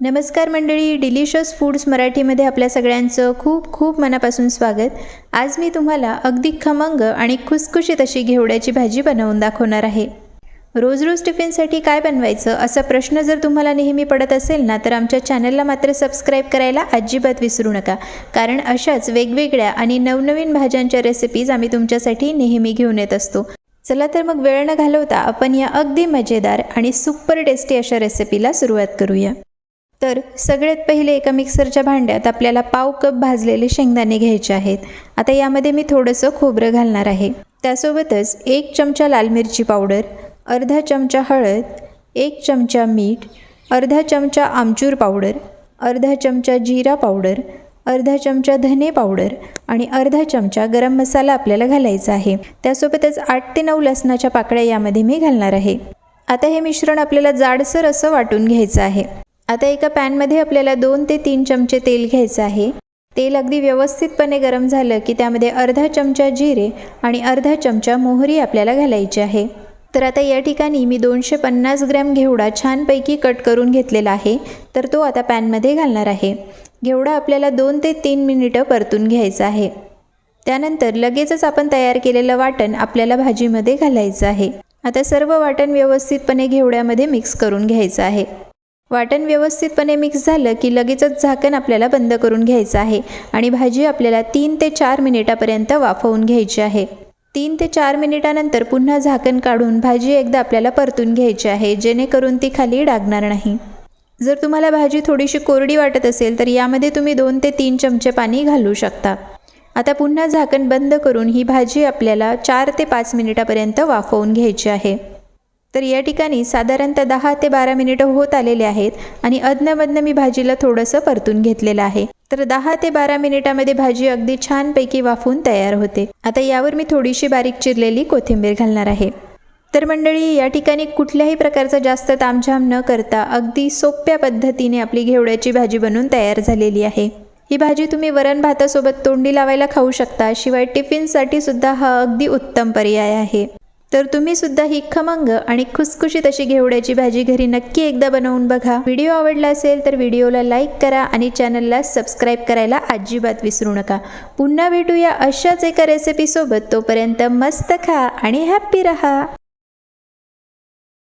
नमस्कार मंडळी, delicious foods मराठीमध्ये आपल्या सगळ्यांचं खूप खूप मनापासून स्वागत। आज मी तुम्हाला अगदी खमंग आणि खुसखुशीत अशी घेवड्याची भाजी बनवून दाखवणार आहे। रोज रोज टिफिनसाठी काय बनवायचं असा प्रश्न जर तुम्हाला नेहमी पडत असेल ना, तर आमच्या चॅनलला मात्र सबस्क्राइब करायला अजिबात विसरू नका, कारण अशाच वेगवेगळ्या आणि नवनवीन भाज्यांच्या रेसिपीज आम्ही तुमच्यासाठी नेहमी घेऊन येत असतो। चला तर मग वेळ न घालवता आपण या अगदी मजेदार आणि सुपर टेस्टी अशा रेसिपीला सुरुवात करूया। तर सगळ्यात पहिले एका मिक्सरच्या भांड्यात आपल्याला पाव कप भाजलेले शेंगदाणे घ्यायचे आहेत। आता यामध्ये मी थोडंसं खोबरं घालणार आहे। त्यासोबतच 1 चमचा लाल मिरची पावडर, अर्धा चमचा हळद, 1 चमचा मीठ, अर्धा चमचा आमचूर पावडर, अर्धा चमचा जीरा पावडर, अर्धा चमचा धने पावडर आणि अर्धा चमचा गरम मसाला आपल्याला घालायचा आहे। त्यासोबतच 8 ते 9 लसणाच्या पाकळ्या यामध्ये मी घालणार आहे। आता हे मिश्रण आपल्याला जाडसर असं वाटून घ्यायचं आहे। आता एका पॅनमध्ये आपल्याला 2 ते 3 चमचे तेल घ्यायचं आहे। तेल अगदी व्यवस्थितपणे गरम झालं की त्यामध्ये अर्धा चमचा जिरे आणि अर्धा चमचा मोहरी आपल्याला घालायची आहे। तर आता या ठिकाणी मी 250 ग्रॅम घेवडा छानपैकी कट करून घेतलेला आहे, तर तो आता पॅनमध्ये घालणार आहे। घेवडा आपल्याला 2 ते 3 मिनिटं परतून घ्यायचा आहे। त्यानंतर लगेचच आपण तयार केलेलं वाटण आपल्याला भाजीमध्ये घालायचं आहे। आता सर्व वाटण व्यवस्थितपणे घेवड्यामध्ये मिक्स करून घ्यायचं आहे। वाटण व्यवस्थितपणे मिक्स झालं की लगेचच झाकण आपल्याला बंद करून घ्यायचं आहे आणि भाजी आपल्याला 3 ते 4 मिनिटापर्यंत वाफवून घ्यायची आहे। 3 ते 4 मिनिटानंतर पुन्हा झाकण काढून भाजी एकदा आपल्याला परतून घ्यायची आहे, जेणेकरून ती खाली डागणार नाही। जर तुम्हाला भाजी थोडीशी कोरडी वाटत असेल तर यामध्ये तुम्ही 2 ते 3 चमचे पाणी घालू शकता। आता पुन्हा झाकण बंद करून ही भाजी आपल्याला 4 ते 5 मिनिटापर्यंत वाफवून घ्यायची आहे। तर या ठिकाणी साधारणतः 10 ते 12 मिनिटं होत आलेले आहेत आणि अधनमधनं मी भाजीला थोडंसं परतून घेतलेलं आहे। तर 10 ते 12 मिनिटामध्ये भाजी अगदी छानपैकी वाफून तयार होते। आता यावर मी थोडीशी बारीक चिरलेली कोथिंबीर घालणार आहे। तर मंडळी, या ठिकाणी कुठल्याही प्रकारचा जास्त तामझाम न करता अगदी सोप्या पद्धतीने आपली घेवड्याची भाजी बनून तयार झालेली आहे। ही भाजी तुम्ही वरण भातासोबत तोंडी लावायला खाऊ शकता, शिवाय टिफिनसाठी सुद्धा हा अगदी उत्तम पर्याय आहे। तर तुम्ही सुद्धा ही खमंग आणि खुसखुशीत अशी घेवड्याची भाजी घरी नक्की एकदा बनवून बघा। व्हिडिओ आवडला असेल तर व्हिडिओला लाईक करा आणि चॅनलला सबस्क्राइब करायला अजिबात विसरू नका। पुन्हा भेटूया अशाच एका रेसिपीसोबत। तोपर्यंत मस्त खा आणि हॅप्पी रहा।